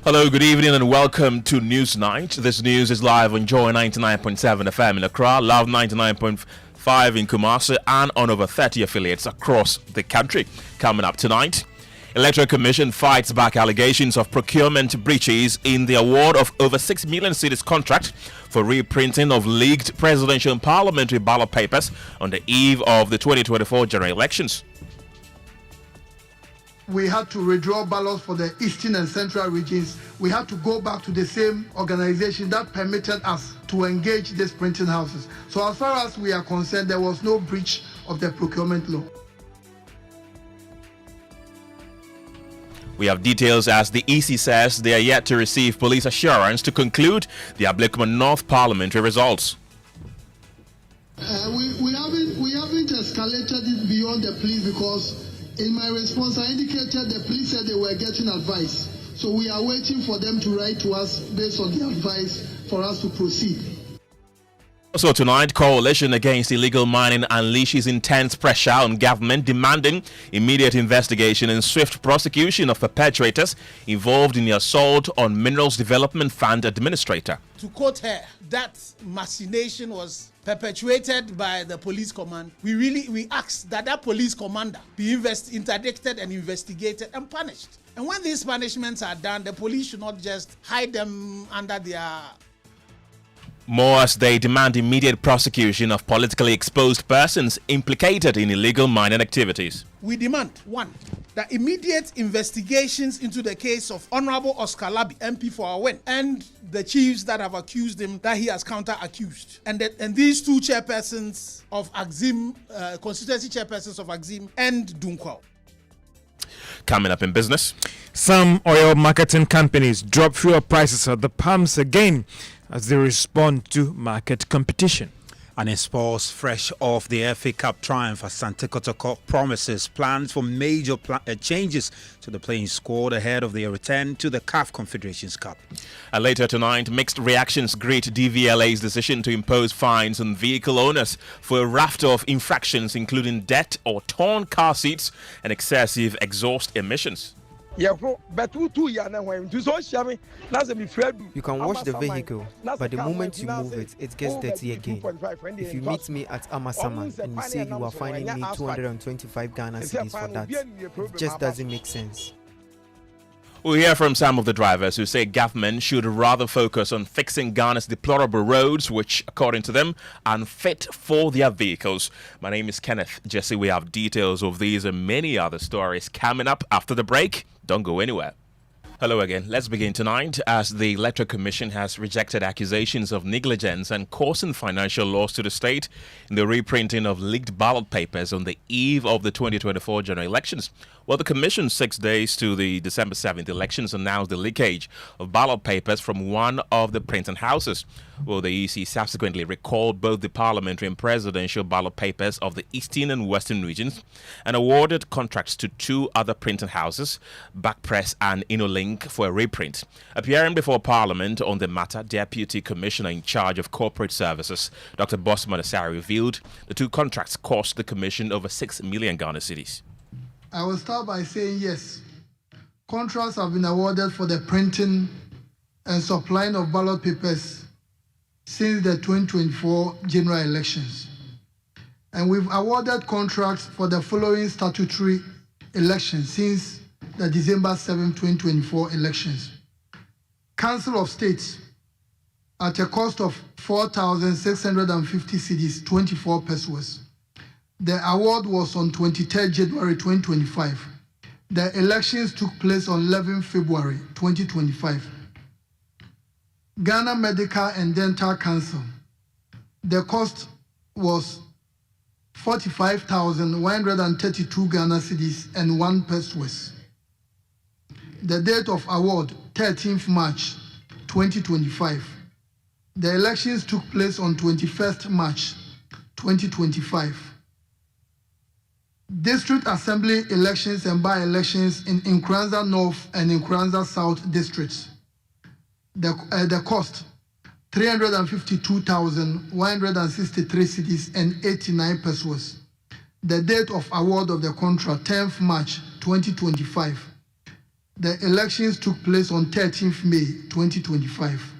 Hello, good evening, and welcome to News Night. This news is live on Joy 99.7 FM in Accra, Love 99.5 in Kumasi, and on over 30 affiliates across the country. Coming up tonight, Electoral Commission fights back allegations of procurement breaches in the award of over 6 million cedis contract for reprinting of leaked presidential and parliamentary ballot papers on the eve of the 2024 general elections. We had to redraw ballots for the eastern and central regions. We had to go back to the same organization that permitted us to engage these printing houses. So as far as we are concerned, there was no breach of the procurement law. We have details as the EC says they are yet to receive police assurance to conclude the Ablekuma North parliamentary results. We haven't escalated it beyond the police because in my response, I indicated the police said they were getting advice. So we are waiting for them to write to us based on the advice for us to proceed. Also tonight, Coalition Against Illegal Mining unleashes intense pressure on government demanding immediate investigation and swift prosecution of perpetrators involved in the assault on Minerals Development Fund administrator. To quote her, that machination was perpetuated by the police command. We ask that police commander be interdicted and investigated and punished. And when these punishments are done, the police should not just hide them under their... More as they demand immediate prosecution of politically exposed persons implicated in illegal mining activities. We demand, one, that immediate investigations into the case of Honorable Oscar Labi, MP for Awen, and the chiefs that have accused him that he has counter-accused. And these two chairpersons of Axim, constituency chairpersons of Axim and Dunkwao. Coming up in business. Some oil marketing companies drop fuel prices at the pumps again as they respond to market competition. And in sports, fresh off the FA Cup triumph, Asante Kotoko promises plans for major changes to the playing squad ahead of their return to the CAF Confederations Cup. And later tonight, mixed reactions greet DVLA's decision to impose fines on vehicle owners for a raft of infractions, including debt or torn car seats and excessive exhaust emissions. You can wash the vehicle, but the moment you move it, it gets dirty again. If you meet me at Amasaman and you say you are fining me 225 Ghana cedis for that, it just doesn't make sense. We'll hear from some of the drivers who say government should rather focus on fixing Ghana's deplorable roads, which, according to them, are unfit for their vehicles. My name is Kenneth Jesse. We have details of these and many other stories coming up after the break. Don't go anywhere. Hello again. Let's begin tonight as the Electoral Commission has rejected accusations of negligence and causing financial loss to the state in the reprinting of leaked ballot papers on the eve of the 2024 general elections. Well, the Commission, 6 days to the December 7th elections, announced the leakage of ballot papers from one of the printing houses. Well, the EC subsequently recalled both the parliamentary and presidential ballot papers of the eastern and western regions and awarded contracts to two other printing houses, Backpress and InnoLink, for a reprint. Appearing before Parliament on the matter, Deputy Commissioner in charge of Corporate Services, Dr. Bosman Asari, revealed the two contracts cost the Commission over 6 million Ghana cedis. I will start by saying yes. Contracts have been awarded for the printing and supplying of ballot papers since the 2024 general elections. And we've awarded contracts for the following statutory elections since the December 7, 2024 elections. Council of States at a cost of 4,650 cedis, 24 pesos. The award was on 23 January 2025. The elections took place on 11 February 2025. Ghana Medical and Dental Council. The cost was 45,132 Ghana cedis and 1 pesos. The date of award, 13th March 2025. The elections took place on 21st March 2025. District Assembly elections and by-elections in Nkranza North and Nkranza South districts. The cost, 352,163 cedis and 89 pesos. The date of award of the contract, 10th March 2025. The elections took place on 13th May 2025.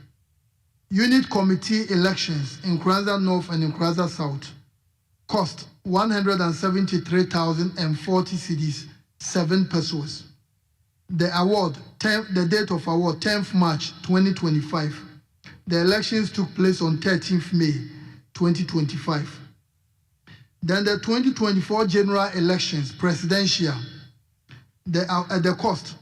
Unit committee elections in Kranza North and in Kranza South cost 173,040 cedis, 7 pesos. The date of award, 10th March 2025. The elections took place on 13th May 2025. Then the 2024 general elections, presidential, the cost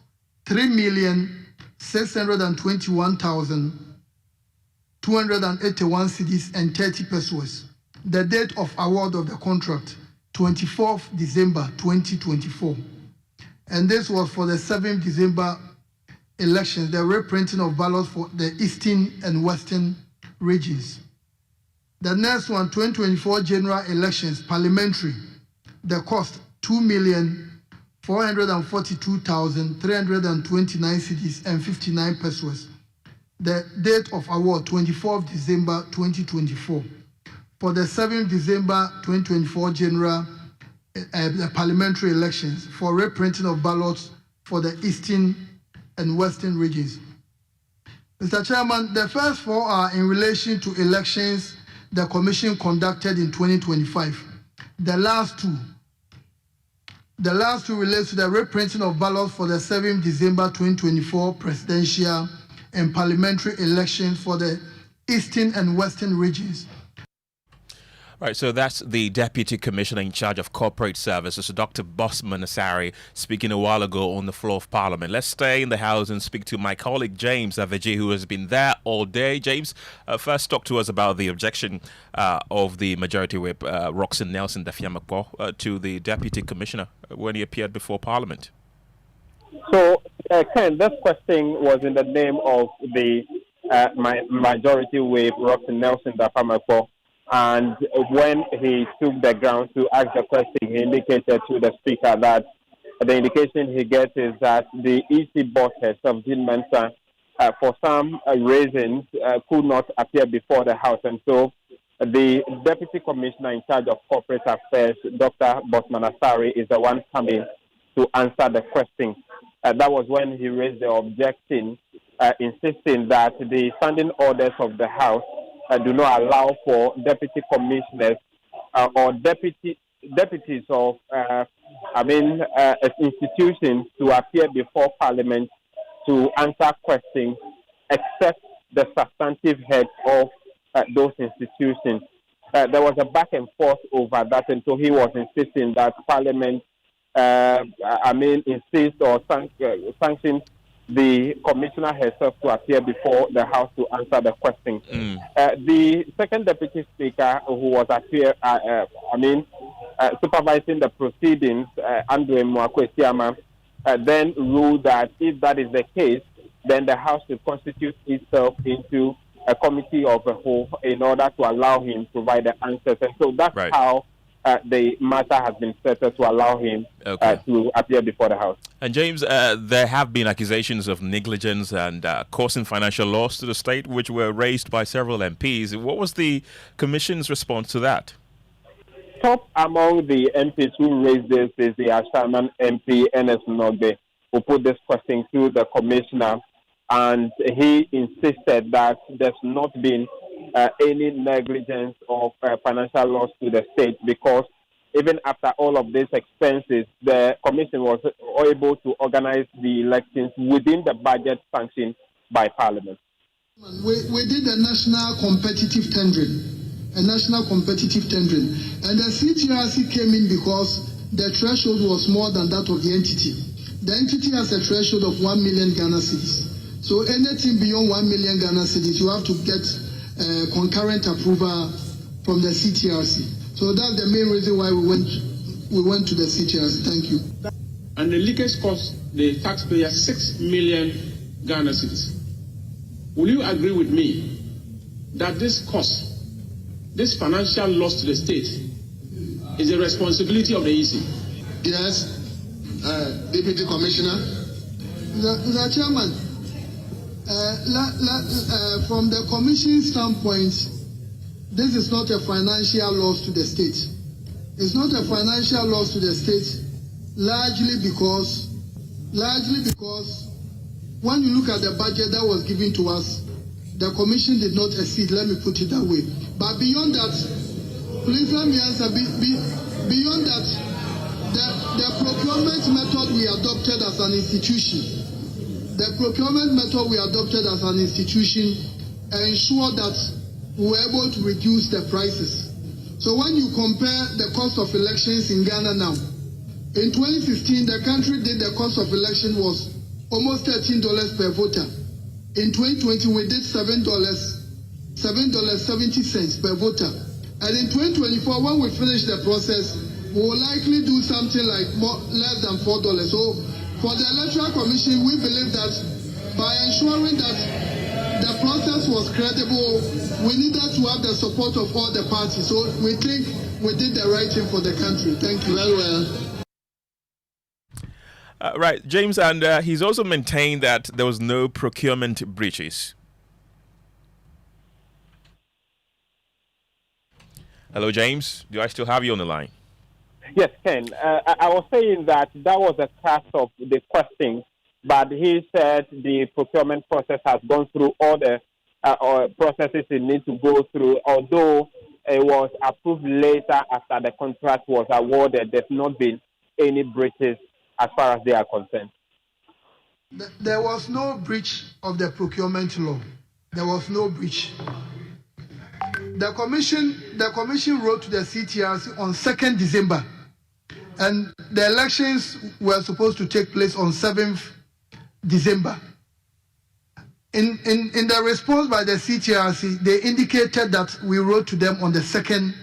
3,621,281 cedis and 30 pesos. The date of award of the contract, 24th December 2024. And this was for the 7th December elections, the reprinting of ballots for the eastern and western regions. The next one, 2024 general elections, parliamentary, the cost 2,442,329 cedis and 59 pesos. The date of award, 24th December 2024. For the 7th December 2024 general parliamentary elections for reprinting of ballots for the eastern and western regions. Mr. Chairman, the first 4 are in relation to elections the Commission conducted in 2025. The last two relates to the reprinting of ballots for the 7th December 2024 presidential and parliamentary elections for the eastern and western regions. Right, so that's the Deputy Commissioner in charge of Corporate Services, Dr. Bosman Asari, speaking a while ago on the floor of Parliament. Let's stay in the House and speak to my colleague James Aveji, who has been there all day. James, first talk to us about the objection of the Majority Whip, Roxanne Nelson Dafiamakpo, to the Deputy Commissioner when he appeared before Parliament. So, Ken, this question was in the name of the Majority Whip, Roxanne Nelson Dafiamakpo. And when he took the ground to ask the question, he indicated to the Speaker that the indication he gets is that the EC boss herself, Jean Mensah, for some reasons, could not appear before the House. And so the Deputy Commissioner in charge of Corporate Affairs, Dr. Bosman Asari, is the one coming to answer the question. That was when he raised the objection, insisting that the standing orders of the House do not allow for deputy commissioners or deputies of institutions to appear before Parliament to answer questions, except the substantive head of those institutions. There was a back and forth over that, and so he was insisting that Parliament, insist or sanction the Commissioner herself to appear before the House to answer the question. The second Deputy Speaker, who was supervising the proceedings, Andre Mwakwesiama, then ruled that if that is the case, then the House should constitute itself into a committee of the whole in order to allow him to provide the answers. And so that's right. How the matter has been settled to allow him to appear before the House. And James, there have been accusations of negligence and causing financial loss to the state, which were raised by several MPs. What was the Commission's response to that? Top among the MPs who raised this is the Ashaman MP, Ernest Nogbe, who put this question to the Commissioner, and he insisted that there's not been any negligence of financial loss to the state, because even after all of these expenses, the Commission was able to organize the elections within the budget sanctioned by Parliament. We did a national competitive tendering, and the CTRC came in because the threshold was more than that of the entity. The entity has a threshold of 1 million Ghana cedis. So anything beyond 1 million Ghana cedis, you have to get concurrent approval from the CTRC. So that's the main reason why we went to the CTRC. Thank you. And the leakage cost the taxpayer 6 million Ghana cedis. Will you agree with me that this cost, this financial loss to the state, is a responsibility of the EC? Yes, Deputy Commissioner. The Chairman, from the Commission standpoint, this is not a financial loss to the state. It's not a financial loss to the state, largely because when you look at the budget that was given to us, the commission did not exceed, let me put it that way. But beyond that, please let me answer, beyond that, the procurement method we adopted as an institution, ensured that we were able to reduce the prices. So when you compare the cost of elections in Ghana now, in 2015, the country did the cost of election was almost $13 per voter. In 2020, we did $7.70 per voter. And in 2024, when we finish the process, we will likely do something like less than $4. So for the Electoral Commission, we believe that by ensuring that the process was credible, we needed to have the support of all the parties. So we think we did the right thing for the country. Thank you very well. Right, James, and he's also maintained that there was no procurement breaches. Hello, James. Do I still have you on the line? Yes, Ken. I was saying that was the crux of the question, but he said the procurement process has gone through all the processes it needs to go through, although it was approved later after the contract was awarded. There's not been any breaches as far as they are concerned. There was no breach of the procurement law. There was no breach. The commission wrote to the CTRC on 2nd December, and the elections were supposed to take place on 7th December. In the response by the CTRC, they indicated that we wrote to them on the 2nd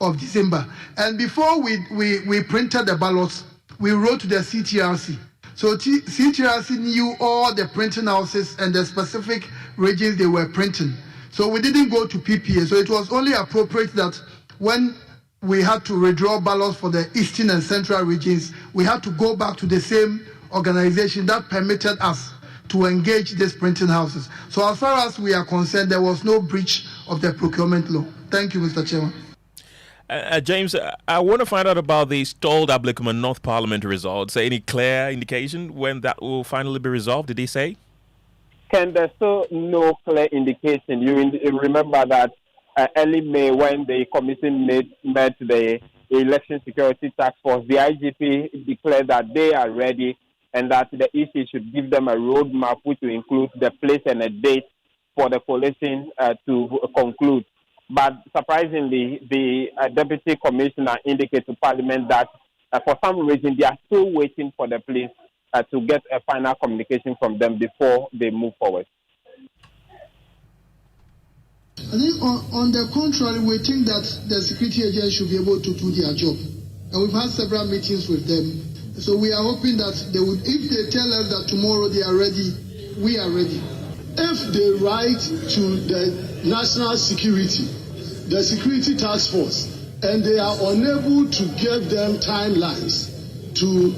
of December. And before we printed the ballots, we wrote to the CTRC. So CTRC knew all the printing houses and the specific regions they were printing. So we didn't go to PPA. So it was only appropriate that when we had to redraw ballots for the eastern and central regions, we had to go back to the same organization that permitted us to engage these printing houses. So as far as we are concerned, there was no breach of the procurement law. Thank you, Mr. Chairman. James, I want to find out about the stalled Ablekuma North Parliament results. Any clear indication when that will finally be resolved, did he say? Ken, there's still no clear indication. You remember that early May, when the commission met the Election Security Task Force, the IGP declared that they are ready and that the EC should give them a roadmap which will include the place and a date for the coalition to conclude. But surprisingly, the Deputy Commissioner indicated to Parliament that for some reason they are still waiting for the police to get a final communication from them before they move forward. I think on the contrary, we think that the security agents should be able to do their job. And we've had several meetings with them. So we are hoping that they would, if they tell us that tomorrow they are ready, we are ready. If they write to the national security, the security task force, and they are unable to give them timelines to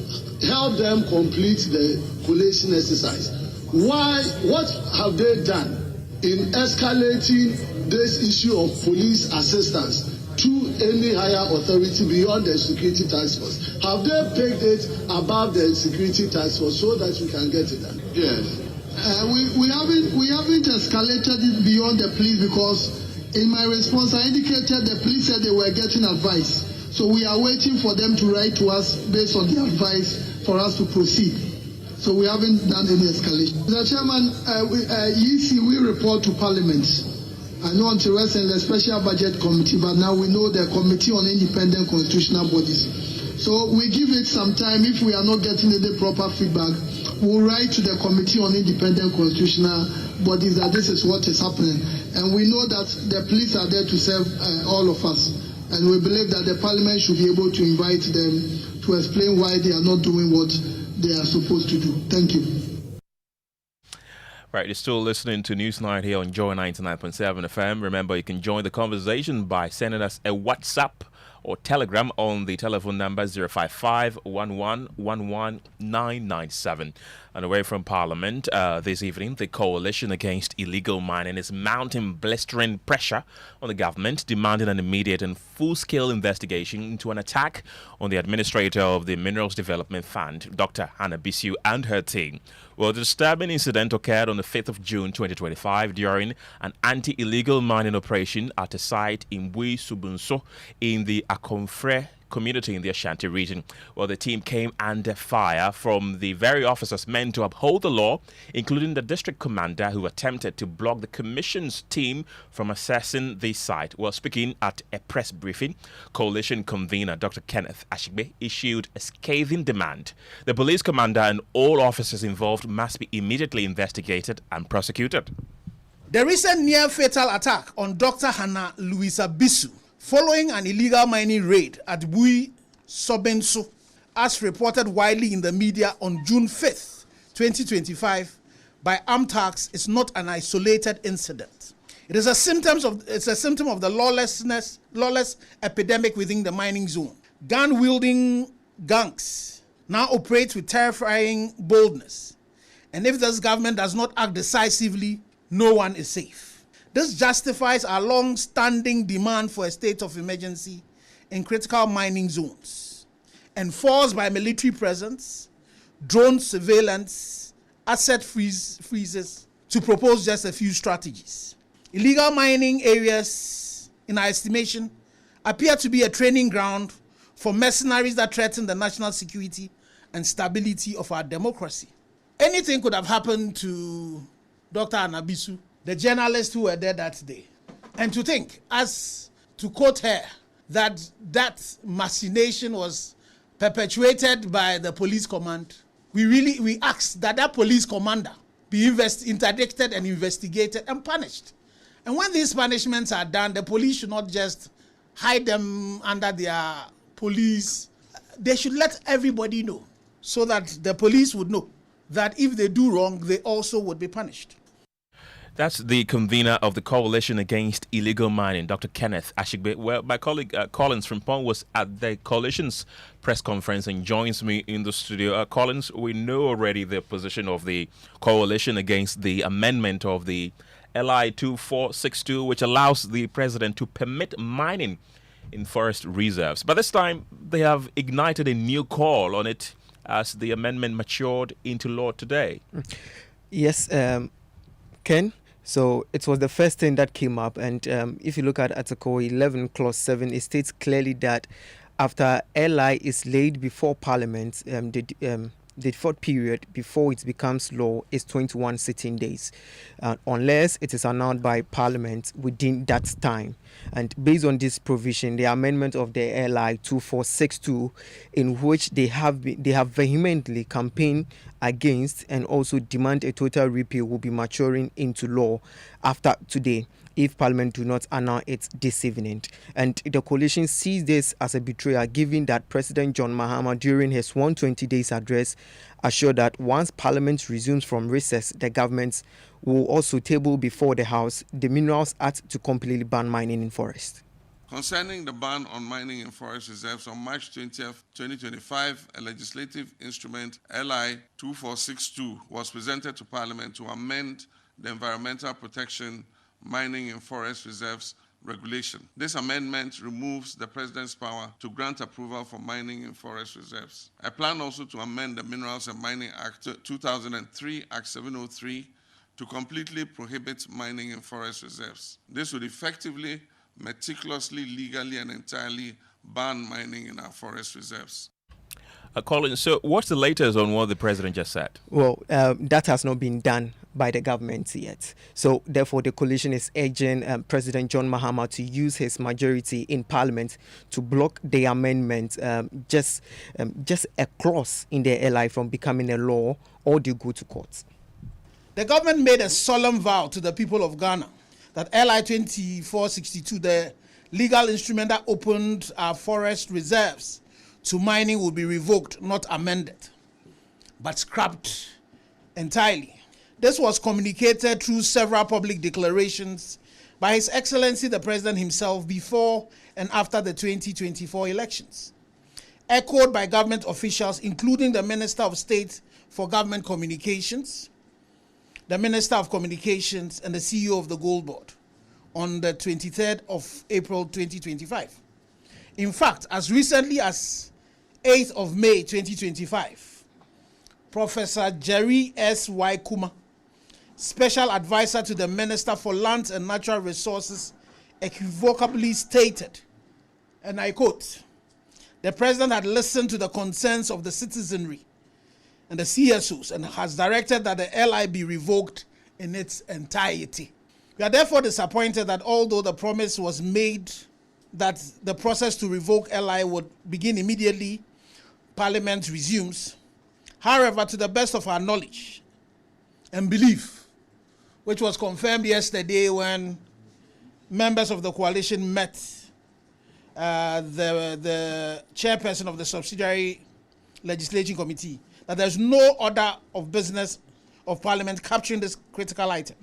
help them complete the collation exercise, what have they done in escalating this issue of police assistance to any higher authority beyond the security task force? Have they picked it above the security task force so that we can get it done? Yes. We haven't escalated it beyond the police, because in my response I indicated the police said they were getting advice. So we are waiting for them to write to us based on the advice for us to proceed. So we haven't done any escalation. Mr. Chairman, we report to Parliament. I know until recently the Special Budget Committee, but now we know the Committee on Independent Constitutional Bodies. So we give it some time. If we are not getting any proper feedback, we'll write to the Committee on Independent Constitutional Bodies that this is what is happening. And we know that the police are there to serve all of us. And we believe that the Parliament should be able to invite them to explain why they are not doing what they are supposed to do. Thank you. Right, you're still listening to Newsnight here on Joy 99.7 FM. Remember, you can join the conversation by sending us a WhatsApp or telegram on the telephone number 055 997. And away from Parliament, this evening, the Coalition Against Illegal Mining is mounting blistering pressure on the government, demanding an immediate and full-scale investigation into an attack on the administrator of the Minerals Development Fund, Dr. Hannah Bisu, and her team. Well, the disturbing incident occurred on the 5th of June 2025 during an anti-illegal mining operation at a site in Bui Subunso in the Akomfre community in the Ashanti region. Well, the team came under fire from the very officers meant to uphold the law, including the district commander who attempted to block the commission's team from assessing the site. Well, speaking at a press briefing, coalition convener Dr. Kenneth Ashigbe issued a scathing demand. The police commander and all officers involved must be immediately investigated and prosecuted. The recent near-fatal attack on Dr. Hannah Louisa Bisu following an illegal mining raid at Bui Sobenso, as reported widely in the media on June 5th, 2025, by armed thugs, is not an isolated incident. It is a symptom of the lawless epidemic within the mining zone. Gun-wielding gangs now operate with terrifying boldness, and if this government does not act decisively, no one is safe. This justifies our long-standing demand for a state of emergency in critical mining zones, enforced by military presence, drone surveillance, asset freezes, to propose just a few strategies. Illegal mining areas, in our estimation, appear to be a training ground for mercenaries that threaten the national security and stability of our democracy. Anything could have happened to Dr. Hannah Bisu, the journalists who were there that day. And to think, as to quote her, that machination was perpetuated by the police command, we ask that police commander be interdicted and investigated and punished. And when these punishments are done, the police should not just hide them under their police. They should let everybody know, so that the police would know that if they do wrong, they also would be punished. That's the convener of the Coalition Against Illegal Mining, Dr. Kenneth Ashigbe. Well, my colleague Collins Frimpong was at the coalition's press conference and joins me in the studio. Collins, we know already the position of the Coalition against the amendment of the LI 2462, which allows the president to permit mining in forest reserves. But this time, they have ignited a new call on it as the amendment matured into law today. Yes, Ken. So it was the first thing that came up, and if you look at Article 11, Clause 7, it states clearly that after LI is laid before Parliament, the default period before it becomes law is 21 sitting days, unless it is announced by Parliament within that time. And based on this provision, the amendment of the LI 2462, in which they have vehemently campaigned against and also demand a total repeal, will be maturing into law after today, if Parliament do not announce it this evening. And the coalition sees this as a betrayal, given that President John Mahama, during his 120 days address, assured that once Parliament resumes from recess, the government will also table before the House the Minerals Act to completely ban mining in forest. Concerning the ban on mining in forest reserves, on March 20th, 2025, a legislative instrument, LI 2462, was presented to Parliament to amend the Environmental Protection Mining in Forest Reserves Regulation. This amendment removes the President's power to grant approval for mining in forest reserves. I plan also to amend the Minerals and Mining Act 2003, Act 703, to completely prohibit mining in forest reserves. This would effectively, meticulously, legally, and entirely ban mining in our forest reserves. Colin, so what's the latest on what the president just said? Well, that has not been done by the government yet. So therefore, the coalition is urging President John Mahama to use his majority in Parliament to block the amendment, just a clause in the LI from becoming a law, or they go to court. The government made a solemn vow to the people of Ghana that LI 2462, the legal instrument that opened our forest reserves to mining, will be revoked, not amended, but scrapped entirely. This was communicated through several public declarations by His Excellency the President himself before and after the 2024 elections, echoed by government officials, including the Minister of State for Government Communications, the Minister of Communications, and the CEO of the Gold Board on the 23rd of April 2025. In fact, as recently as 8th of May 2025, Professor Jerry S. Waikuma, Special Advisor to the Minister for Lands and Natural Resources, equivocably stated, and I quote, "The President had listened to the concerns of the citizenry and the CSOs and has directed that the LI be revoked in its entirety." We are therefore disappointed that although the promise was made that the process to revoke LI would begin immediately Parliament resumes, however, to the best of our knowledge and belief, which was confirmed yesterday when members of the coalition met the chairperson of the subsidiary legislating committee, that there's no order of business of Parliament capturing this critical item.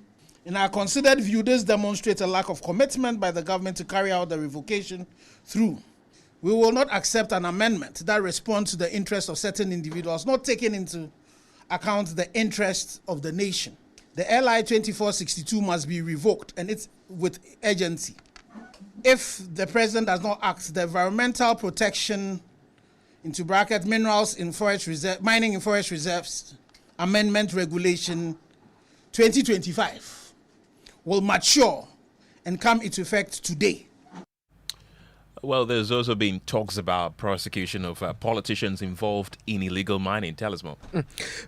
In our considered view, this demonstrates a lack of commitment by the government to carry out the revocation through. We will not accept an amendment that responds to the interests of certain individuals, not taking into account the interests of the nation. The LI 2462 must be revoked, and it's with urgency. If the President does not act, the Environmental Protection into bracket minerals in forest reserve, mining in forest reserves Amendment Regulation 2025 will mature and come into effect today. Well, there's also been talks about prosecution of politicians involved in illegal mining. Tell us more.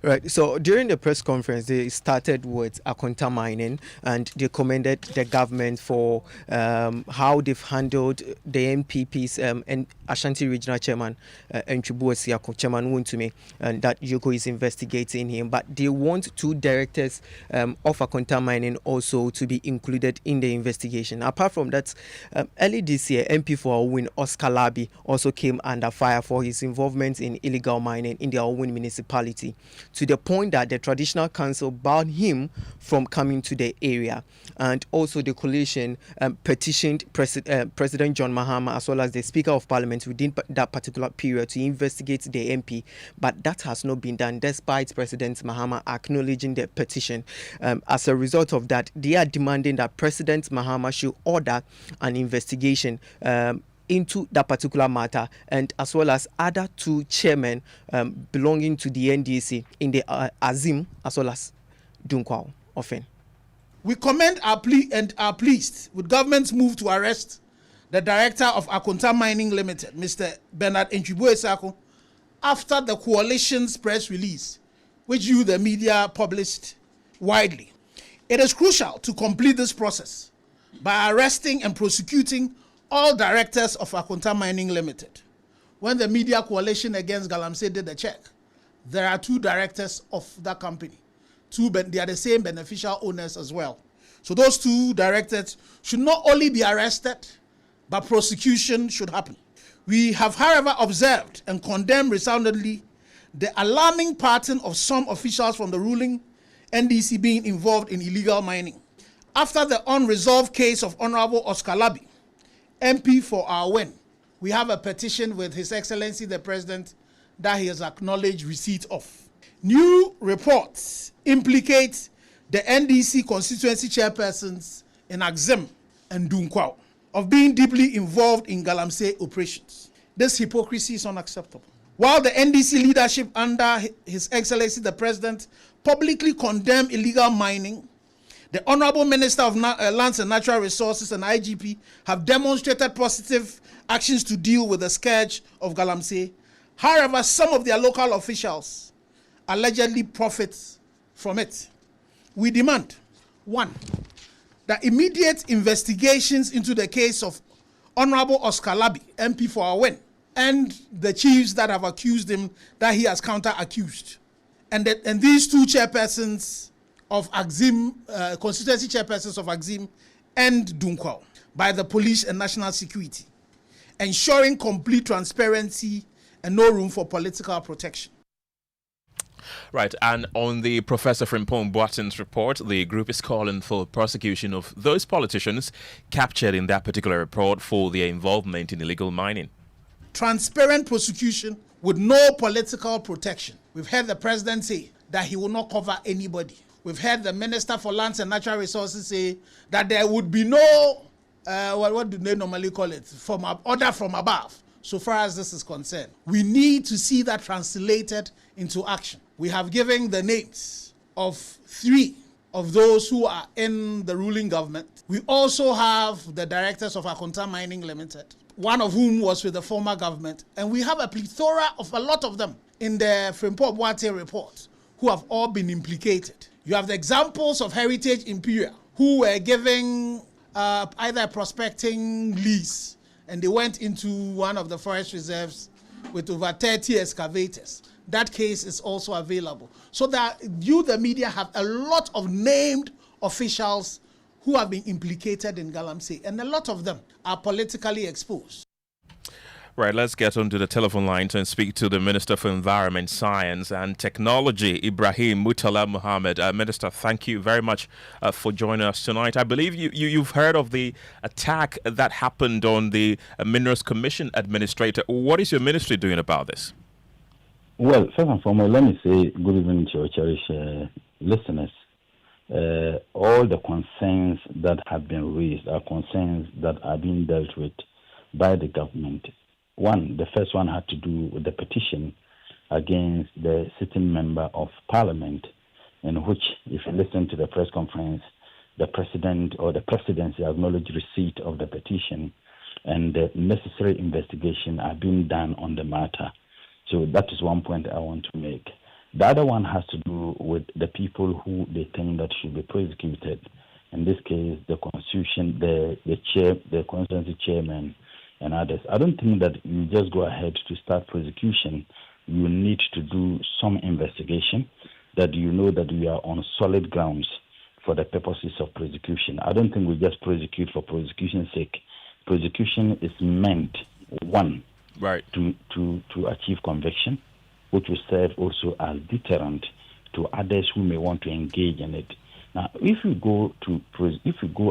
Right. So during the press conference, they started with Akonta mining, and they commended the government for how they've handled the MPP's and Ashanti Regional Chairman Ntwibu Osiako, Chairman Wontumi, and that Yoko is investigating him. But they want two directors of Akonta mining also to be included in the investigation. Apart from that, early this year, MP for Owin Oscar Labi also came under fire for his involvement in illegal mining in the Owin municipality, to the point that the traditional council banned him from coming to the area. And also the coalition petitioned President John Mahama as well as the Speaker of Parliament within that particular period to investigate the MP, but that has not been done despite President Mahama acknowledging the petition. As a result of that, they are demanding that President Mahama should order an investigation into that particular matter, and as well as other two chairmen belonging to the NDC in the Azim as well as Dunkwao often. We commend our plea and are pleased with government's move to arrest the director of Akonta Mining Limited, Mr. Bernard Ntwibu Osiako, after the coalition's press release, which you, the media, published widely. It is crucial to complete this process by arresting and prosecuting all directors of Akonta Mining Limited. When the media coalition against Galamsey did the check, there are two directors of that company. They are the same beneficial owners as well. So those two directors should not only be arrested, but prosecution should happen. We have, however, observed and condemned resoundingly the alarming pattern of some officials from the ruling NDC being involved in illegal mining. After the unresolved case of Honorable Oscar Labi, MP for our win, we have a petition with His Excellency the President that he has acknowledged receipt of. New reports implicate the NDC constituency chairpersons in Axim and Dunkwao of being deeply involved in Galamsey operations. This hypocrisy is unacceptable. While the NDC leadership under His Excellency the President publicly condemn illegal mining, the Honorable Minister of Lands and Natural Resources and IGP have demonstrated positive actions to deal with the scourge of Galamsey. However, some of their local officials allegedly profit from it. We demand, 1, that immediate investigations into the case of Honorable Oscar Labi, MP for our win, and the chiefs that have accused him that he has counter-accused. And these two chairpersons of Axim, constituency chairpersons of Axim and Dunkwao, by the police and national security, ensuring complete transparency and no room for political protection. Right, and on the Professor Frimpong Boaten's report, the group is calling for prosecution of those politicians captured in that particular report for their involvement in illegal mining. Transparent prosecution with no political protection. We've heard the president say that he will not cover anybody. We've heard the Minister for Lands and Natural Resources say that there would be no, what do they normally call it, order from above, so far as this is concerned. We need to see that translated into action. We have given the names of 3 of those who are in the ruling government. We also have the directors of Akonta Mining Limited, one of whom was with the former government, and we have a plethora of a lot of them in the Frimpong Boate report who have all been implicated. You have the examples of Heritage Imperial who were giving either a prospecting lease, and they went into one of the forest reserves with over 30 excavators. That case is also available. So that you, the media, have a lot of named officials who have been implicated in Galamsey, and a lot of them are politically exposed. Right, let's get onto the telephone line and speak to the Minister for Environment, Science and Technology, Ibrahim Mutala Mohammed. Minister, thank you very much for joining us tonight. I believe you've heard of the attack that happened on the Minerals Commission Administrator. What is your ministry doing about this? Well, first and foremost, let me say good evening to your cherished listeners. All the concerns that have been raised are concerns that are being dealt with by the government. The first one had to do with the petition against the sitting member of parliament, in which, if you listen to the press conference, the president or the presidency acknowledged receipt of the petition, and the necessary investigation are being done on the matter. So that is one point I want to make. The other one has to do with the people who they think that should be prosecuted. In this case, the constitution, the constituency chairman, and others. I don't think that you just go ahead to start prosecution. You need to do some investigation, that you know that we are on solid grounds for the purposes of prosecution. I don't think we just prosecute for prosecution's sake. Prosecution is meant, right, to achieve conviction, which will serve also as deterrent to others who may want to engage in it. Now, if you go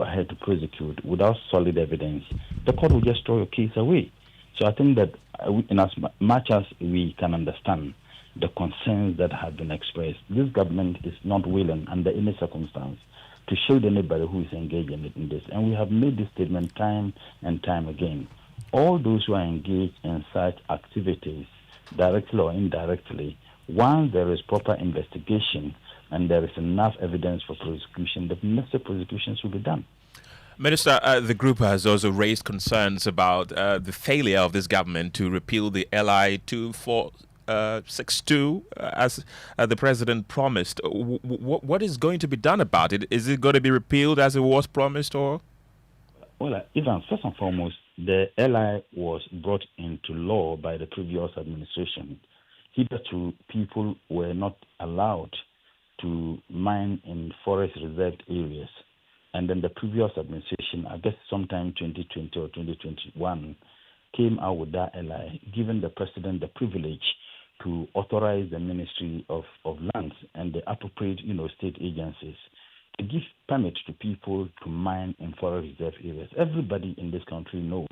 ahead to prosecute without solid evidence, the court will just throw your case away. So I think that in as much as we can understand the concerns that have been expressed, this government is not willing under any circumstance to shield anybody who is engaged in this. And we have made this statement time and time again. All those who are engaged in such activities, directly or indirectly, once there is proper investigation and there is enough evidence for prosecution, the necessary prosecutions will be done. Minister, the group has also raised concerns about the failure of this government to repeal the LI 2462 as the president promised. What is going to be done about it? Is it going to be repealed as it was promised, or? Well, Ivan, first and foremost, the LI was brought into law by the previous administration. Hitherto, people were not allowed to mine in forest reserved areas. And then the previous administration, I guess sometime 2020 or 2021, came out with that LI, giving the president the privilege to authorize the Ministry of Lands and the appropriate, state agencies to give permit to people to mine in forest reserve areas. Everybody in this country knows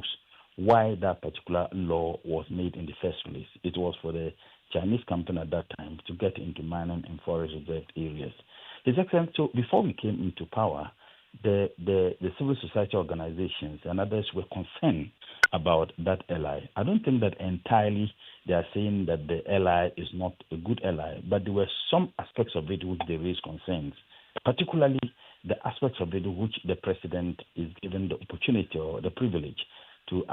why that particular law was made in the first place. It was for the Chinese company at that time to get into mining in forest reserved areas. His Excellency, so before we came into power, the civil society organizations and others were concerned about that LI. I don't think that entirely they are saying that the LI is not a good LI, but there were some aspects of it which they raised concerns, particularly the aspects of it which the president is given the opportunity or the privilege to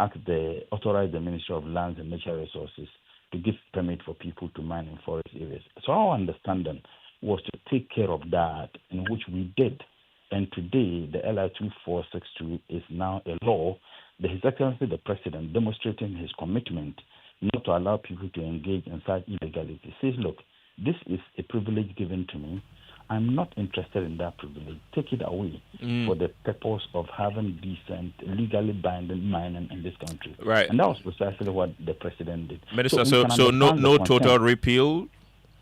authorize the Ministry of Lands and Natural Resources to give permit for people to mine in forest areas. So our understanding was to take care of that, in which we did. And today, the LI 2462 is now a law. His Excellency the President, demonstrating his commitment not to allow people to engage in such illegality, says, look, this is a privilege given to me. I'm not interested in that privilege. Take it away for the purpose of having decent, legally binding mining in this country. Right. And that was precisely what the president did. Minister, so no total repeal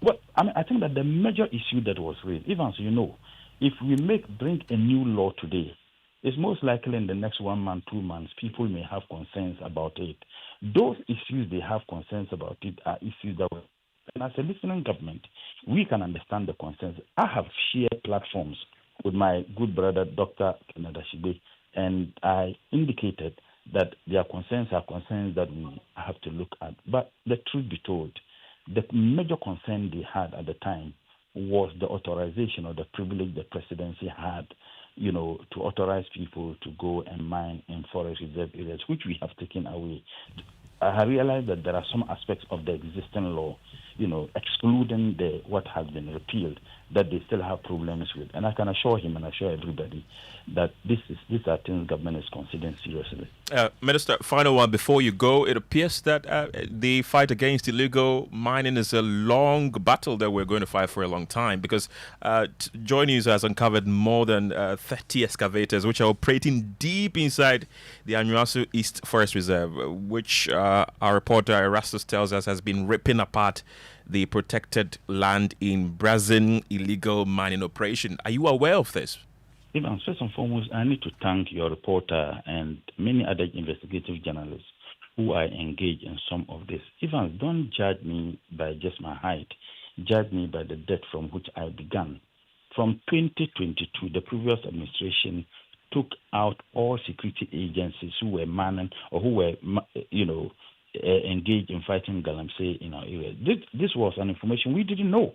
Well, I think that the major issue that was raised, even as you know, if we bring a new law today, it's most likely in the next 1 month, 2 months, people may have concerns about it. Those issues they have concerns about it are issues that, and as a listening government, we can understand the concerns. I have shared platforms with my good brother, Dr. Kenneth Shibe, and I indicated that their concerns are concerns that we have to look at. But the truth be told, the major concern they had at the time was the authorization or the privilege the presidency had, to authorize people to go and mine in forest reserve areas, which we have taken away. I realized that there are some aspects of the existing law, excluding what has been repealed, that they still have problems with. And I can assure him and assure everybody that these are things government is considering seriously. Minister, final one before you go. It appears that the fight against illegal mining is a long battle that we're going to fight for a long time, because JoyNews has uncovered more than 30 excavators which are operating deep inside the Anyasu East Forest Reserve, which our reporter Erastus tells us has been ripping apart the protected land in Brazil illegal mining operation. Are you aware of this? Even first and foremost, I need to thank your reporter and many other investigative journalists who are engaged in some of this. Even don't judge me by just my height. Judge me by the depth from which I began. From 2022, the previous administration took out all security agencies who were manning or who were, engaged in fighting Galamsey in our area. This was an information we didn't know.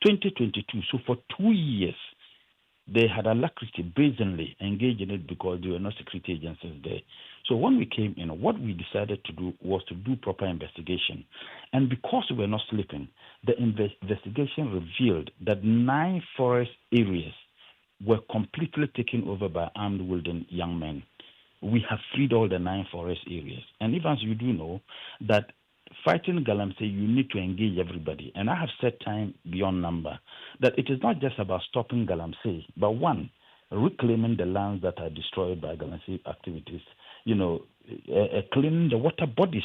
2022. So for 2 years, they had alacrity, brazenly engaged in it because there were no security agencies there. So when we came in, what we decided to do was to do proper investigation. And because we were not sleeping, the investigation revealed that 9 forest areas were completely taken over by armed wielding young men. We have freed all the 9 forest areas. And even as you do know that fighting Galamsey, you need to engage everybody. And I have said time beyond number that it is not just about stopping Galamsey, but one, reclaiming the lands that are destroyed by Galamsey activities, cleaning the water bodies,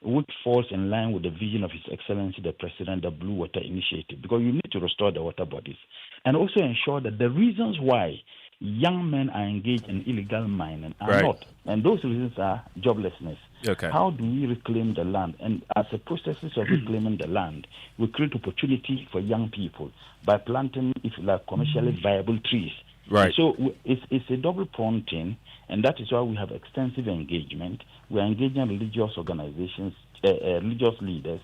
which falls in line with the vision of His Excellency the President, the Blue Water Initiative, because you need to restore the water bodies. And also ensure that the reasons why young men are engaged in illegal mining are not. And those reasons are joblessness. Okay. How do we reclaim the land? And as a process of reclaiming the land, we create opportunity for young people by planting, if you like, commercially viable trees. Right. So it's a double-pronged thing, and that is why we have extensive engagement. We are engaging religious organizations, religious leaders,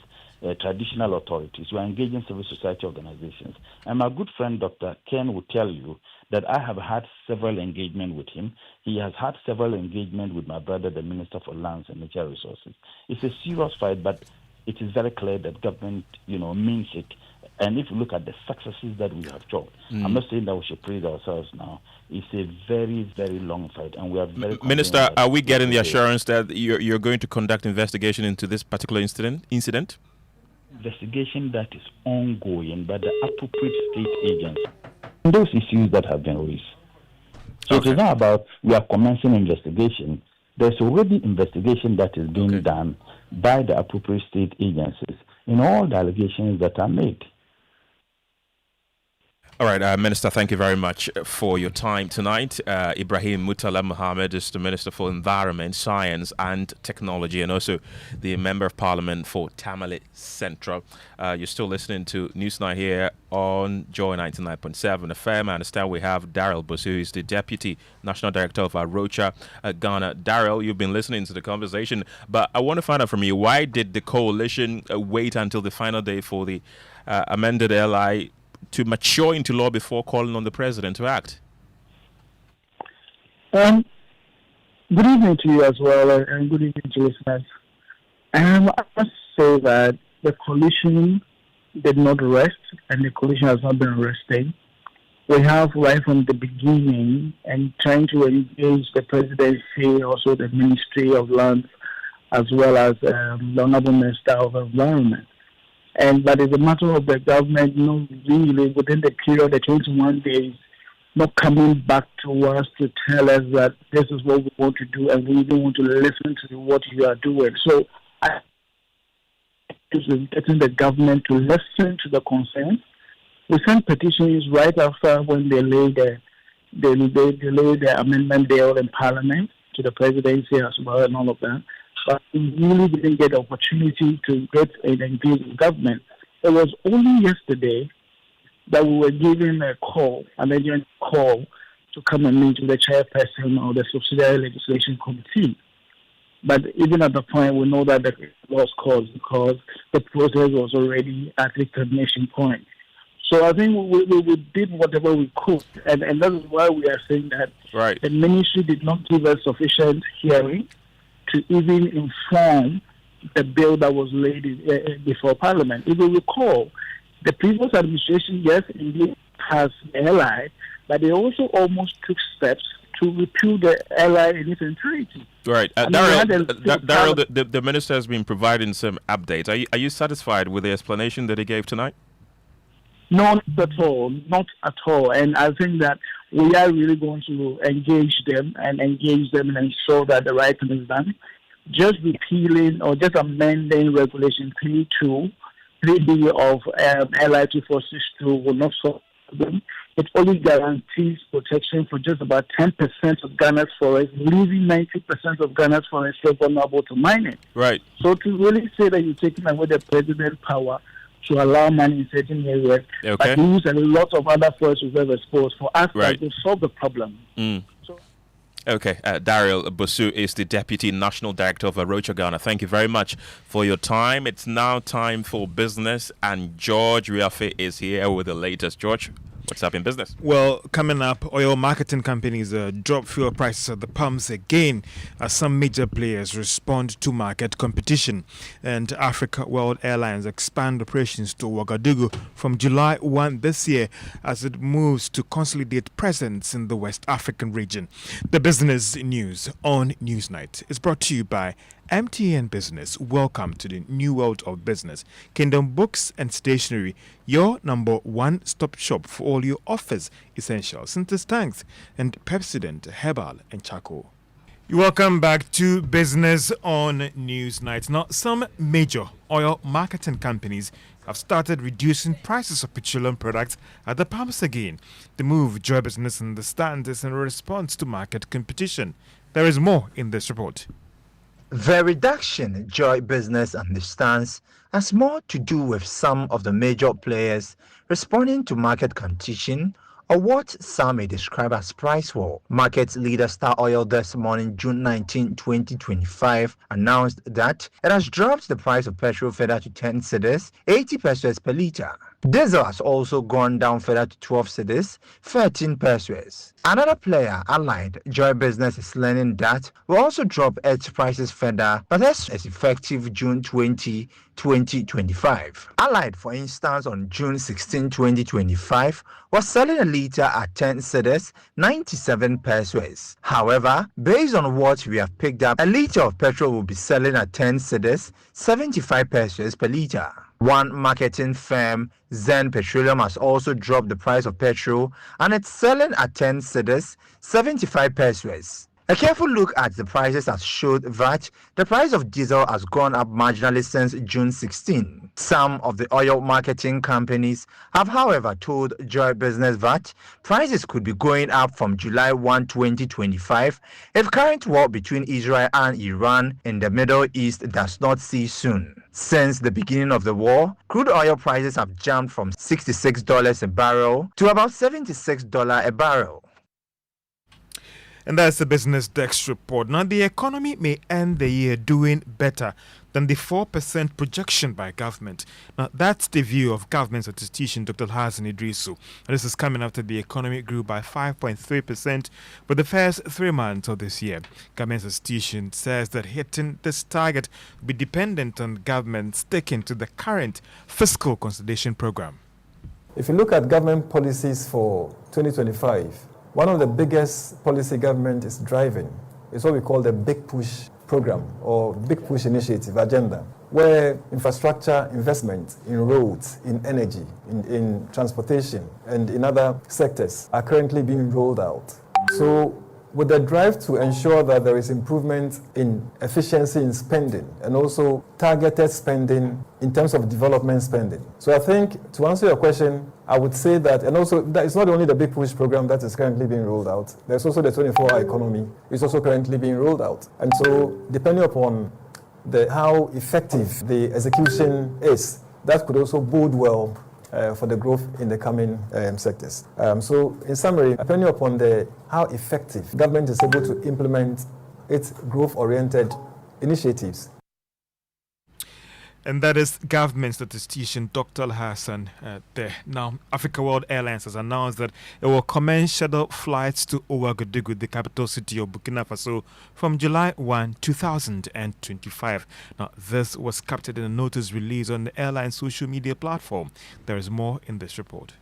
traditional authorities. We are engaging civil society organizations. And my good friend, Dr. Ken, will tell you that I have had several engagements with him. He has had several engagements with my brother, the Minister for Lands and Natural Resources. It's a serious fight, but it is very clear that government, means it. And if you look at the successes that we have chalked, I'm not saying that we should praise ourselves now. It's a very, very long fight, and we are very. Minister, are we getting the assurance that you're going to conduct investigation into this particular incident? Investigation that is ongoing by the appropriate state agency. Those issues that have been raised. So It is not about we are commencing investigation. There's already investigation that is being done by the appropriate state agencies in all the allegations that are made. All right, Minister, thank you very much for your time tonight. Ibrahim Mutala Mohammed is the Minister for Environment, Science and Technology, and also the Member of Parliament for Tamale Central. You're still listening to Newsnight here on Joy 99.7 FM. I understand we have Daryl Bosu, who is the Deputy National Director of Outrage, Ghana. Daryl, you've been listening to the conversation, but I want to find out from you, why did the coalition wait until the final day for the amended LI to mature into law before calling on the president to act? Good evening to you as well, and good evening to listeners. I must say that the coalition did not rest, and the coalition has not been resting. We have right from the beginning and trying to engage the presidency, also the Ministry of Lands, as well as the Honorable Minister of Environment. But it's a matter of the government not really within the period of 21 days not coming back to us to tell us that this is what we want to do and we even want to listen to what you are doing. So in getting the government to listen to the concerns. We sent petitions right after when they laid the amendment bill in Parliament to the presidency as well and all of that. But we really didn't get the opportunity to get and engage with government. It was only yesterday that we were given a call, an urgent call, to come and meet with the chairperson of the Subsidiary Legislation Committee. But even at the point, we know that the lost cause because the process was already at the termination point. So I think we did whatever we could, and that is why we are saying that the ministry did not give us sufficient hearing to even inform the bill that was laid before Parliament. If you recall, the previous administration, yes, indeed, has the LI, but they also almost took steps to repeal the LI in its entirety. Right. Daryl, the minister has been providing some updates. Are you satisfied with the explanation that he gave tonight? No, not at all. Not at all. And I think that we are really going to engage them and ensure that the right thing is done. Just repealing or just amending Regulation 3.2, 3B of LI 2462 will not solve them. It only guarantees protection for just about 10% of Ghana's forests, leaving 90% of Ghana's forests still vulnerable to mining. Right. So to really say that you're taking away the president's power to allow mining in certain areas, but lose a lot of other forests reserve exposed, for us to solve the problem. Okay, Daryl Bosu is the Deputy National Director of Outrage Ghana. Thank you very much for your time. It's now time for business, and George Riafe is here with the latest. George, what's up in business? Well, coming up, oil marketing companies drop fuel prices at the pumps again as some major players respond to market competition. And Africa World Airlines expand operations to Ouagadougou from July 1 this year as it moves to consolidate presence in the West African region. The business news on Newsnight is brought to you by MTN Business. Welcome to the new world of business. Kingdom Books and Stationery, your number one-stop shop for all your office essentials, Sinter's tanks and Pepsodent, Herbal and Charcoal. Welcome back to Business on Newsnight. Now, some major oil marketing companies have started reducing prices of petroleum products at the pumps again. The move Joy Business understands is in response to market competition. There is more in this report. The reduction Joy Business understands has more to do with some of the major players responding to market competition, or what some may describe as price war. Market leader Star Oil this morning, June 19, 2025, announced that it has dropped the price of petrol further to 10 cedis, 80 pesos per litre. Diesel has also gone down further to 12 cedis, 13 pesos. Another player, Allied Joy Business, is learning that will also drop its prices further, but this is effective June 20, 2025. Allied, for instance, on June 16, 2025, was selling a litre at 10 cedis, 97 pesos. However, based on what we have picked up, a litre of petrol will be selling at 10 cedis, 75 pesos per litre. One marketing firm, Zen Petroleum, has also dropped the price of petrol and it's selling at 10 cedis, 75 pesos. A careful look at the prices has showed that the price of diesel has gone up marginally since June 16. Some of the oil marketing companies have, however, told Joy Business that prices could be going up from July 1, 2025 if current war between Israel and Iran in the Middle East does not cease soon. Since the beginning of the war, crude oil prices have jumped from $66 a barrel to about $76 a barrel. And that's the Business Desk report. Now, the economy may end the year doing better than the 4% projection by government. Now, that's the view of government statistician Dr. Hassan Idrisu. This is coming after the economy grew by 5.3% for the first 3 months of this year. Government statistician says that hitting this target will be dependent on government sticking to the current fiscal consolidation program. If you look at government policies for 2025, one of the biggest policy government is driving is what we call the Big Push program or Big Push initiative agenda, where infrastructure investment in roads, in energy, in transportation, and in other sectors are currently being rolled out. So with the drive to ensure that there is improvement in efficiency in spending and also targeted spending in terms of development spending. So I think to answer your question, I would say that, and also that it's not only the Big Push program that is currently being rolled out, there's also the 24-hour economy is also currently being rolled out. And so depending upon how effective the execution is, that could also bode well for the growth in the coming sectors. So in summary, depending upon how effective government is able to implement its growth-oriented initiatives. And that is government statistician Dr. Hassan there. Now, Africa World Airlines has announced that it will commence scheduled flights to Ouagadougou, the capital city of Burkina Faso, from July 1, 2025. Now, this was captured in a notice released on the airline's social media platform. There is more in this report.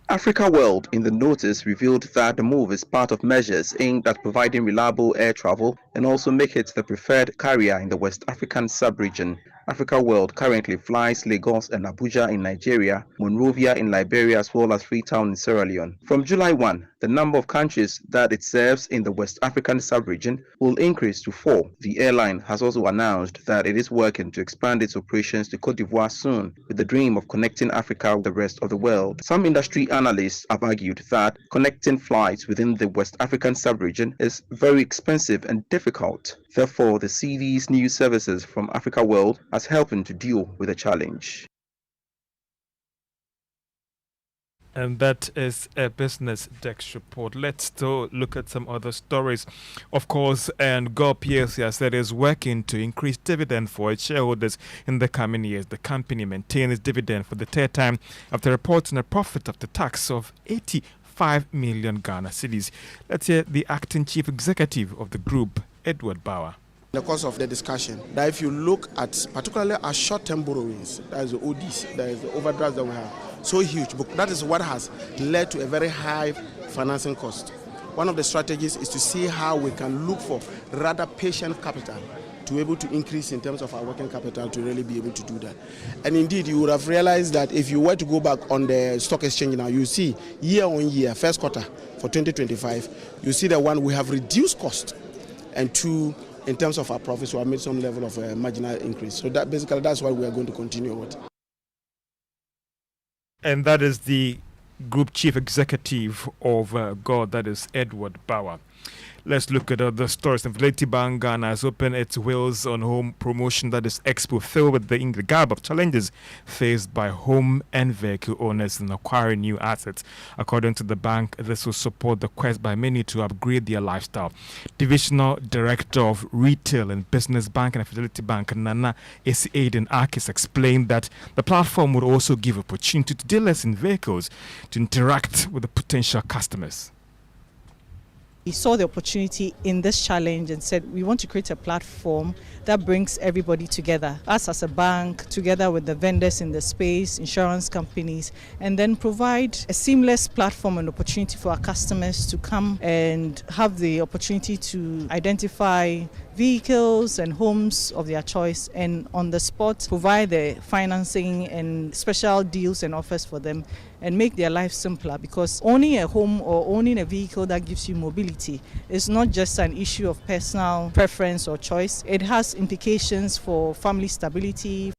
Africa World in the notice revealed that the move is part of measures aimed at providing reliable air travel and also make it the preferred carrier in the West African sub-region. Africa World currently flies Lagos and Abuja in Nigeria, Monrovia in Liberia, as well as Freetown in Sierra Leone. From July 1, the number of countries that it serves in the West African sub-region will increase to 4. The airline has also announced that it is working to expand its operations to Côte d'Ivoire soon, with the dream of connecting Africa with the rest of the world. Some industry analysts have argued that connecting flights within the West African sub-region is very expensive and difficult. Therefore, the CV's new services from Africa World as helping to deal with the challenge. And that is a Business Desk report. Let's still look at some other stories. Of course, and Gold PLC has said is working to increase dividend for its shareholders in the coming years. The company maintains its dividend for the third time after reporting a profit after tax of 85 million Ghana cedis. Let's hear the acting chief executive of the group, Edward Bauer. In the course of the discussion, that if you look at particularly our short-term borrowings, that is the ODs, that is the overdrafts that we have, so huge, but that is what has led to a very high financing cost. One of the strategies is to see how we can look for rather patient capital to be able to increase in terms of our working capital to really be able to do that. And indeed, you would have realized that if you were to go back on the stock exchange now, you see year on year, first quarter for 2025, you see that one, we have reduced cost, and two, in terms of our profits, we have made some level of marginal increase. So that basically, that's what we are going to continue with. And that is the group chief executive of God, that is Edward Bauer. Let's look at other stories. Fidelity Bank Ghana has opened its Wheels on Home promotion, that is Expo, filled with the garb of challenges faced by home and vehicle owners in acquiring new assets. According to the bank, this will support the quest by many to upgrade their lifestyle. Divisional Director of Retail and Business Banking at Fidelity Bank, Nana Esi Aiden Arkis, explained that the platform would also give opportunity to dealers in vehicles to interact with the potential customers. We saw the opportunity in this challenge and said we want to create a platform that brings everybody together, us as a bank, together with the vendors in the space, insurance companies, and then provide a seamless platform and opportunity for our customers to come and have the opportunity to identify vehicles and homes of their choice, and on the spot provide the financing and special deals and offers for them and make their life simpler, because owning a home or owning a vehicle that gives you mobility is not just an issue of personal preference or choice. It has implications for family stability.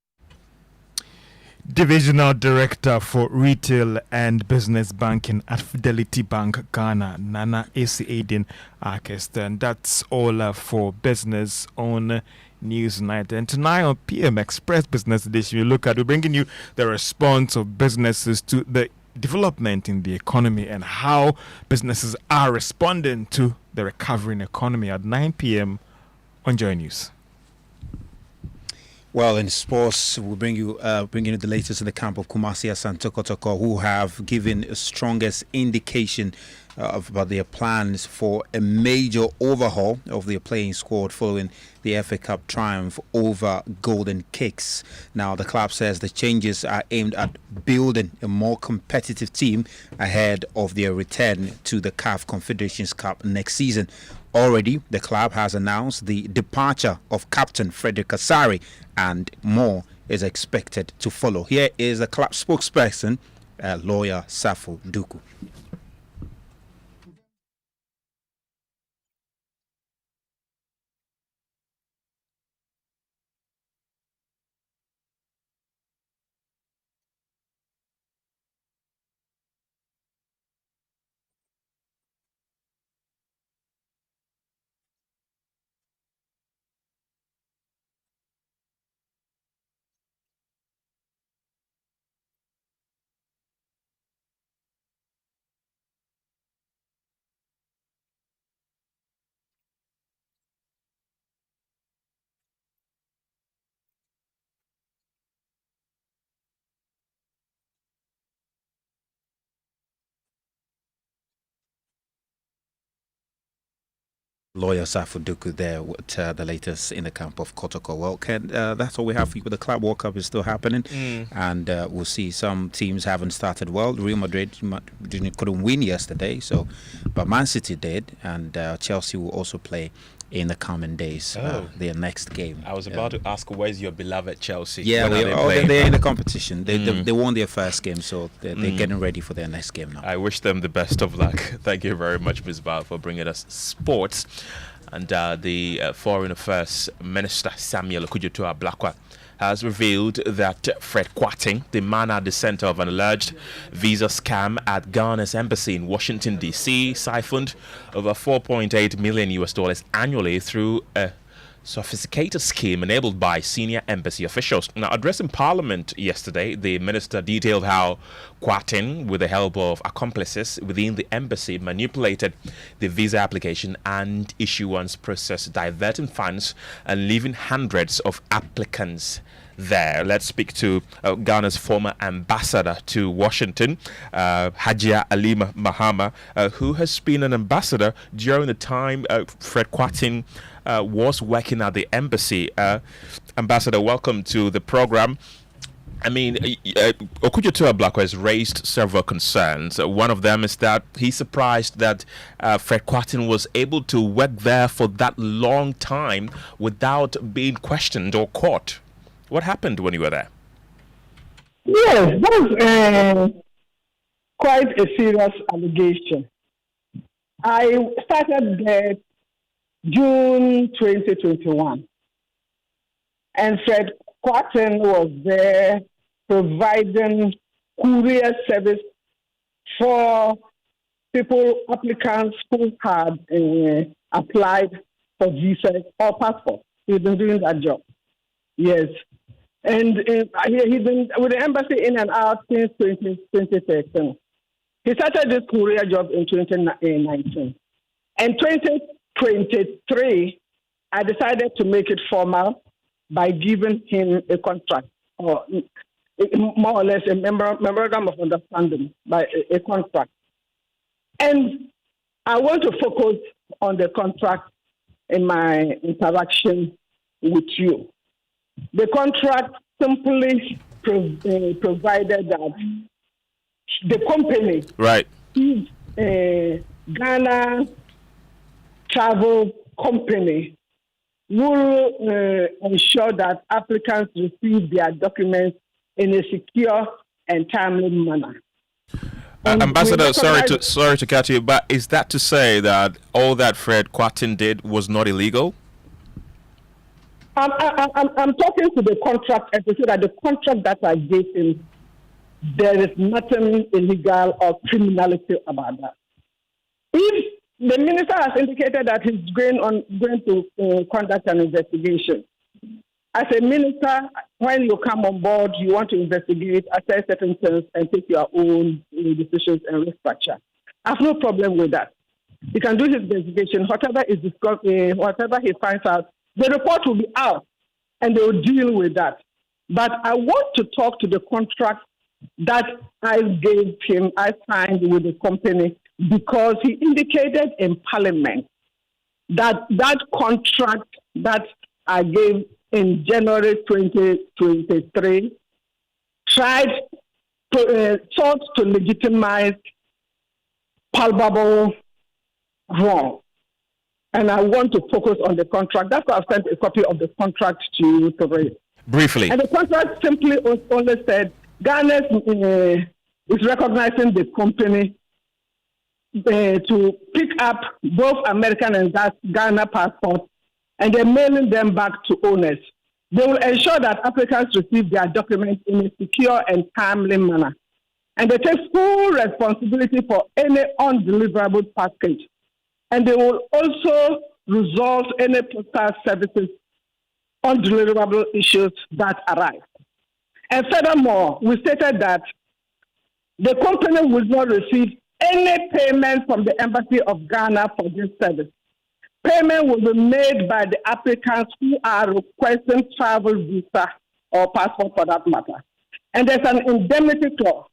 Divisional Director for Retail and Business Banking at Fidelity Bank Ghana, Nana Esi Aiden Arkis. And that's all for Business on Newsnight. And tonight on PM Express Business Edition, we're bringing you the response of businesses to the development in the economy and how businesses are responding to the recovering economy at 9 p.m. on JoyNews. Well, in sports, we'll bringing you the latest in the camp of Kumasi Asante Kotoko, who have given a strongest indication about their plans for a major overhaul of their playing squad following the FA Cup triumph over Golden Kicks. Now, the club says the changes are aimed at building a more competitive team ahead of their return to the CAF Confederations Cup next season. Already, the club has announced the departure of Captain Frederick Asari, and more is expected to follow. Here is the club spokesperson, lawyer Safo Duku. Lawyer Safuduku there with the latest in the camp of Kotoko. Well, Ken, that's all we have for you. But the Club World Cup is still happening, and we'll see some teams haven't started well. Real Madrid couldn't win yesterday, but Man City did, and Chelsea will also play in the coming days, their next game. I was about to ask, where's your beloved Chelsea? Yeah, they're in the competition. They won their first game, so they're getting ready for their next game now. I wish them the best of luck. Thank you very much, Ms. Val, for bringing us sports. And the Foreign Affairs Minister, Samuel Okudzeto-Ablakwa, has revealed that Fred Kwateng, the man at the center of an alleged visa scam at Ghana's embassy in Washington, D.C., siphoned over $4.8 million annually through a sophisticated scheme enabled by senior embassy officials. Now, addressing Parliament yesterday, the minister detailed how Kwateng, with the help of accomplices within the embassy, manipulated the visa application and issuance process, diverting funds and leaving hundreds of applicants there. Let's speak to Ghana's former ambassador to Washington, Hajia Alima Mahama, who has been an ambassador during the time Fred Kwateng was working at the embassy. Ambassador, welcome to the program. I mean, Okudzeto-Ablakwa has raised several concerns. One of them is that he's surprised that Fred Kwateng was able to work there for that long time without being questioned or caught. What happened when you were there? Yes, that's quite a serious allegation. I started there June 2021, and Fred Kwateng was there providing courier service for applicants who had applied for visas or passports. He's been doing that job. Yes. And he's been with the embassy in and out since 2013. He started this courier job in 2019. In 2023, I decided to make it formal by giving him a contract, or more or less a memorandum of understanding, by a contract. And I want to focus on the contract in my interaction with you. The contract simply provided that the company, is a Ghana travel company, will ensure that applicants receive their documents in a secure and timely manner. Ambassador, sorry to cut you, but is that to say that all that Fred Kwateng did was not illegal? I'm talking to the contract and to say that the contract that I gave him, there is nothing illegal or criminality about that. If the minister has indicated that he's going to conduct an investigation, as a minister, when you come on board, you want to investigate, assess certain things, and take your own decisions and restructure. I have no problem with that. He can do his investigation, whatever is discussed, whatever he finds out. The report will be out, and they will deal with that. But I want to talk to the contract that I gave him, I signed with the company, because he indicated in Parliament that that contract that I gave in January 2023 sought to legitimize palpable wrong. And I want to focus on the contract. That's why I've sent a copy of the contract to you to read. Briefly. And the contract simply only said Ghana is recognizing the company to pick up both American and Ghana passports, and they're mailing them back to owners. They will ensure that applicants receive their documents in a secure and timely manner. And they take full responsibility for any undeliverable package. And they will also resolve any postal services undeliverable issues that arise. And furthermore, we stated that the company will not receive any payment from the Embassy of Ghana for this service. Payment will be made by the applicants who are requesting travel visa or passport for that matter. And there's an indemnity clause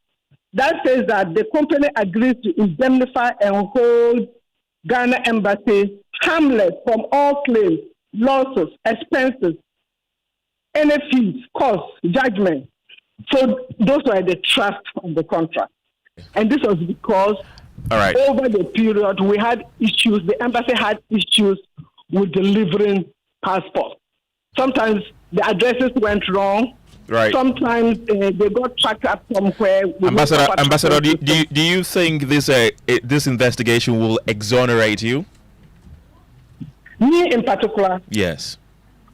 that says that the company agrees to indemnify and hold Ghana Embassy harmless from all claims, losses, expenses, any fees, costs, judgment. So those were the trust of the contract. And this was because over the period we had issues, the embassy had issues with delivering passports. Sometimes the addresses went wrong. Right. Sometimes they got tracked up somewhere. Ambassador, do you think this investigation will exonerate you? Me in particular? Yes.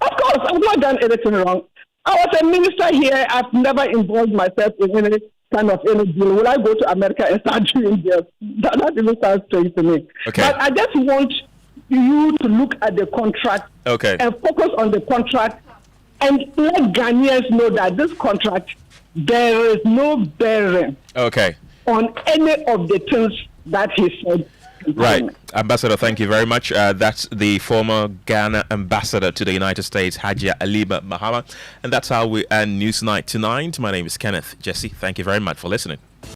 Of course, I've not done anything wrong. I was a minister here. I've never involved myself in any kind of any deal. Will I go to America and start doing this? That even sounds strange to me. Okay. But I just want you to look at the contract and focus on the contract and let Ghanaians know that this contract, there is no bearing on any of the things that he said. Right. Ambassador, thank you very much. That's the former Ghana ambassador to the United States, Hajia Aliba Mahama. And that's how we end Newsnight tonight. My name is Kenneth Jesse. Thank you very much for listening.